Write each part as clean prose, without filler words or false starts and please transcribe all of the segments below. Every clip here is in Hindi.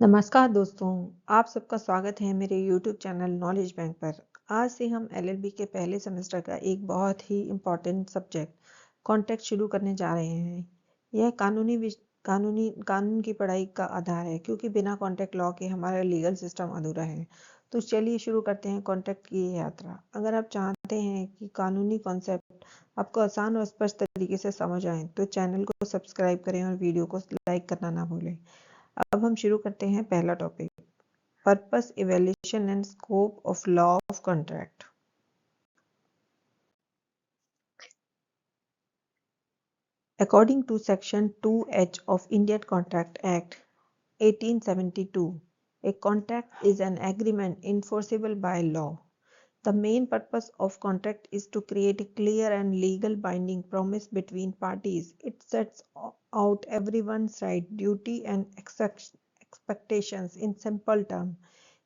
नमस्कार दोस्तों, आप सबका स्वागत है मेरे YouTube चैनल नॉलेज बैंक पर। आज से हम LLB के पहले सेमेस्टर का एक बहुत ही इम्पोर्टेंट सब्जेक्ट कॉन्ट्रैक्ट शुरू करने जा रहे हैं। यह कानून की पढ़ाई का आधार है, क्योंकि बिना कॉन्ट्रैक्ट लॉ के हमारा लीगल सिस्टम अधूरा है। तो चलिए शुरू करते हैं कॉन्ट्रैक्ट की यात्रा। अगर आप चाहते हैं कि कानूनी कॉन्सेप्ट आपको आसान और स्पष्ट तरीके से समझ आए, तो चैनल को सब्सक्राइब करें और वीडियो को लाइक करना ना भूलें। अब हम शुरू करते हैं पहला topic, purpose, evaluation and scope of law of contract. According to Section 2H of Indian Contract Act 1872, a contract is an agreement enforceable by law. The main purpose of contract is to create a clear and legal binding promise between parties. It sets out everyone's right, duty, and expectations in simple terms.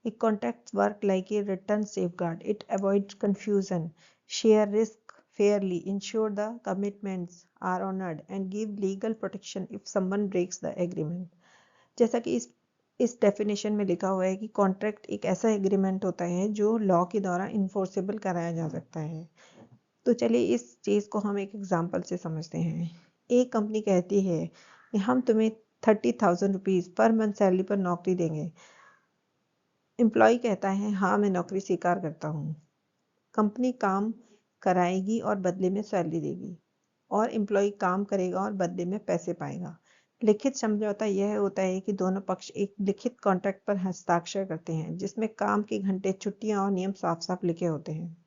A contract works like a written safeguard. It avoids confusion, share risk fairly, ensure the commitments are honored, and give legal protection if someone breaks the agreement. जैसा कि इस डेफिनेशन में लिखा हुआ है कि कॉन्ट्रैक्ट एक ऐसा एग्रीमेंट होता है जो लॉ के द्वारा इन्फोर्सेबल कराया जा सकता है। तो चलिए इस चीज़ को हम एक एग्जांपल से समझते हैं। एक कंपनी कहती है कि हम तुम्हें 30,000 रुपीज़ पर मंथ सैलरी पर नौकरी देंगे। एम्प्लॉय कहता है हाँ, मैं नौकरी स्वीकार करता हूँ। कंपनी काम कराएगी और बदले में सैलरी देगी, और एम्प्लॉय काम करेगा और बदले में पैसे पाएगा। लिखित समझौता यह होता है कि दोनों पक्ष एक लिखित कॉन्ट्रैक्ट पर हस्ताक्षर करते हैं, जिसमें काम के घंटे, छुट्टियां और नियम साफ साफ लिखे होते हैं।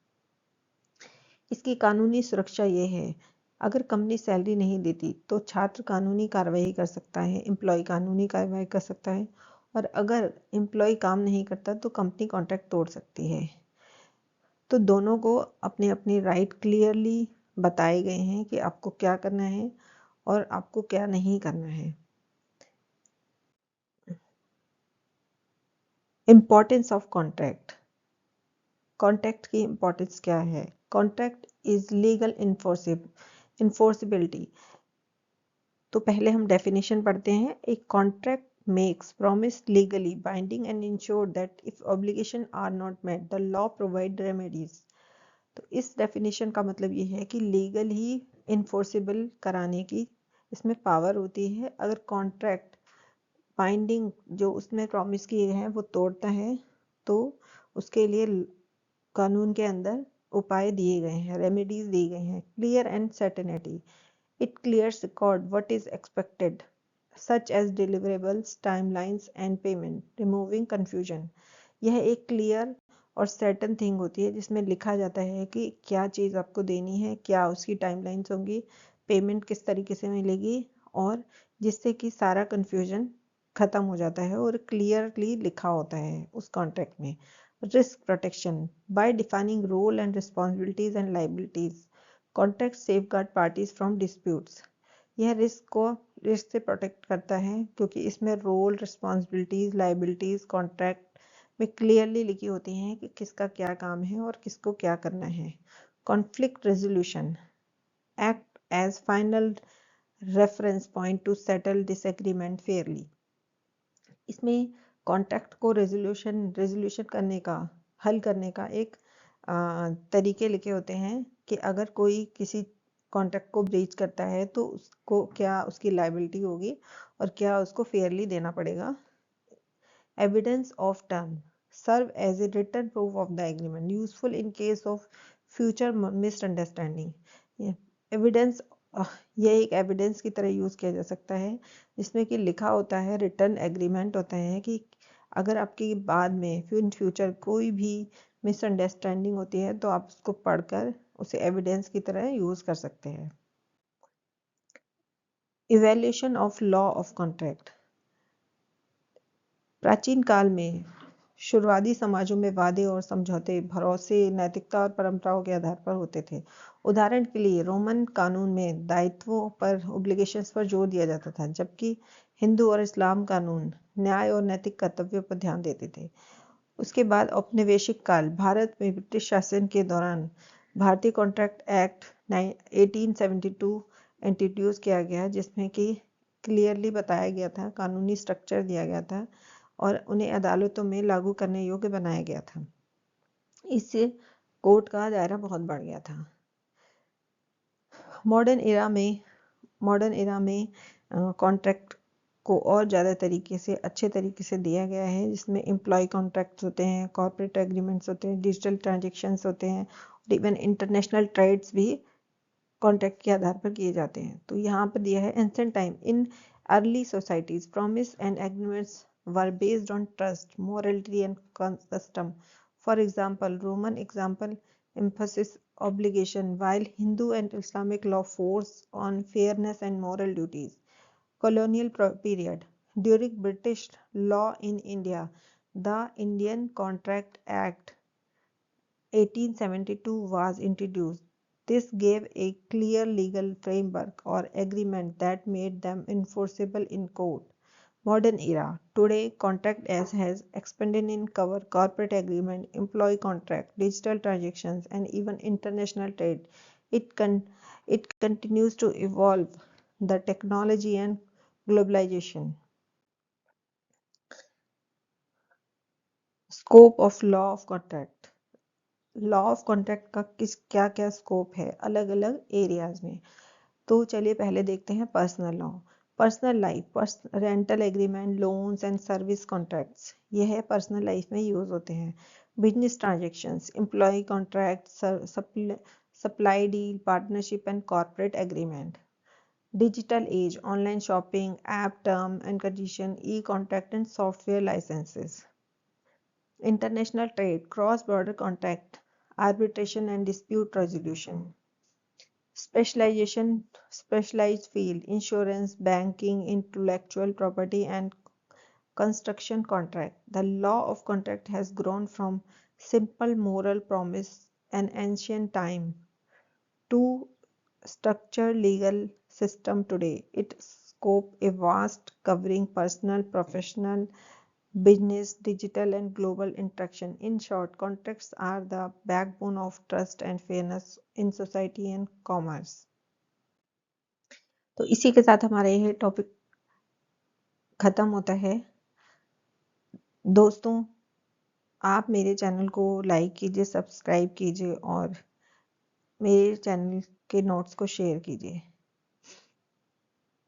इसकी कानूनी सुरक्षा यह है, अगर कंपनी सैलरी नहीं देती तो छात्र कानूनी कार्रवाई कर सकता है, एम्प्लॉय कानूनी कार्रवाई कर सकता है, और अगर एम्प्लॉय काम नहीं करता तो कंपनी कॉन्ट्रैक्ट तोड़ सकती है। तो दोनों को अपने अपने राइट क्लियरली बताए गए हैं कि आपको क्या करना है और आपको क्या नहीं करना है। Importance of contract. कॉन्ट्रैक्ट की इम्पोर्टेंस क्या है? Contract is legal enforceability. तो पहले हम डेफिनेशन पढ़ते हैं। एक contract makes promise legally binding and ensure that if obligation are not met the law provide remedies। तो इस डेफिनेशन का मतलब ये है कि लीगल ही इन्फोर्सेबल कराने की इसमें पावर होती है। अगर कॉन्ट्रैक्ट बाइंडिंग जो उसमें प्रॉमिस किए गए हैं वो तोड़ता है, तो उसके लिए कानून के अंदर उपाय दिए गए हैं, रेमेडीज दी गई हैं। Clear and certainty, it clears record what is expected such as deliverables, timelines and payment, removing confusion. यह एक क्लियर और सर्टन थिंग होती है जिसमें लिखा जाता है कि क्या चीज़ आपको देनी है, क्या उसकी टाइमलाइंस होंगी, पेमेंट किस तरीके से मिलेगी, और जिससे कि सारा कन्फ्यूजन ख़त्म हो जाता है और क्लियरली लिखा होता है उस कॉन्ट्रैक्ट में। Risk protection, by defining role and responsibilities and liabilities, contract safeguard parties from disputes. यह रिस्क से प्रोटेक्ट करता है, क्योंकि इसमें रोल, रिस्पॉन्सिबिलिटीज, लाइबिलिटीज कॉन्ट्रैक्ट में क्लियरली लिखी होती हैं कि किसका क्या काम है और किसको क्या करना है। Conflict resolution, act as final reference point to settle disagreement fairly. इसमें कॉन्ट्रैक्ट को रेजोल्यूशन करने का, हल करने का एक तरीके लिखे होते हैं कि अगर कोई किसी कॉन्ट्रैक्ट को ब्रीच करता है तो उसको क्या उसकी लायबिलिटी होगी और क्या उसको फेयरली देना पड़ेगा। Evidence of term, serve as a written proof of the agreement, useful in case of future misunderstanding. Evidence, यह एक एविडेंस की तरह यूज किया जा सकता है, जिसमें कि लिखा होता है, रिटर्न एग्रीमेंट होता है कि अगर आपकी बाद में इन फ्यूचर कोई भी मिसअंडरस्टैंडिंग होती है तो आप उसको पढ़कर उसे एविडेंस की तरह यूज कर सकते हैं। Evaluation of law of contract. प्राचीन काल में शुरुआती समाजों में वादे और समझौते भरोसे, नैतिकता और परंपराओं के आधार पर होते थे। उदाहरण के लिए रोमन कानून में दायित्वों पर, ऑब्लिगेशंस पर जोर दिया जाता था, जबकि हिंदू और इस्लाम कानून न्याय और नैतिक कर्तव्यों पर ध्यान देते थे। उसके बाद औपनिवेशिक काल, भारत में ब्रिटिश शासन के दौरान भारतीय कॉन्ट्रैक्ट एक्ट 1872 इंट्रोड्यूस किया गया, जिसमें कि क्लियरली बताया गया था, कानूनी स्ट्रक्चर दिया गया था और उन्हें अदालतों में लागू करने योग्य बनाया गया था। इससे कोर्ट का दायरा बहुत बढ़ गया था। मॉडर्न एरा में कॉन्ट्रैक्ट को और ज़्यादा अच्छे तरीके से दिया गया है, जिसमें एम्प्लॉय कॉन्ट्रैक्ट्स होते हैं, कॉर्पोरेट एग्रीमेंट्स होते हैं, डिजिटल ट्रांजेक्शन्स होते हैं, और इवन इंटरनेशनल ट्रेड्स भी कॉन्ट्रैक्ट के आधार पर किए जाते हैं। तो यहाँ पर दिया है ancient time in early societies promise and agreements were based on trust, morality and custom. For example, Roman example emphasis obligation, while Hindu and Islamic law force on fairness and moral duties. Colonial period. During British law in India, the Indian Contract Act 1872 was introduced. This gave a clear legal framework or agreement that made them enforceable in court. Modern era. Today, contract as has expanded in cover corporate agreement, employee contract, digital transactions, and even international trade. It continues to evolve the technology and globalization. Scope of law of contract. Law of contract का क्या क्या स्कोप है अलग अलग एरियाज में। तो चलिए पहले देखते हैं personal law. Personal life, rental agreement, loans and service contracts, ये है पर्सनल लाइफ में यूज होते हैं। Business transactions, employ contract, supply deal, partnership and corporate agreement. Digital age, online shopping, app term and condition, e contract and software licenses. International trade, cross-border contract, arbitration and dispute resolution. Specialization, specialized field, insurance, banking, intellectual property and construction contract. The law of contract has grown from simple moral promise an ancient time to structured legal system today. It scope a vast covering personal, professional, business, digital and global interaction. In short, contracts are the backbone of trust and fairness in society and commerce. तो इसी के साथ हमारा यह टॉपिक खत्म होता है। दोस्तों, आप मेरे चैनल को लाइक कीजिए, सब्सक्राइब कीजिए और मेरे चैनल के नोट्स को शेयर कीजिए।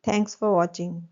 Thanks for watching.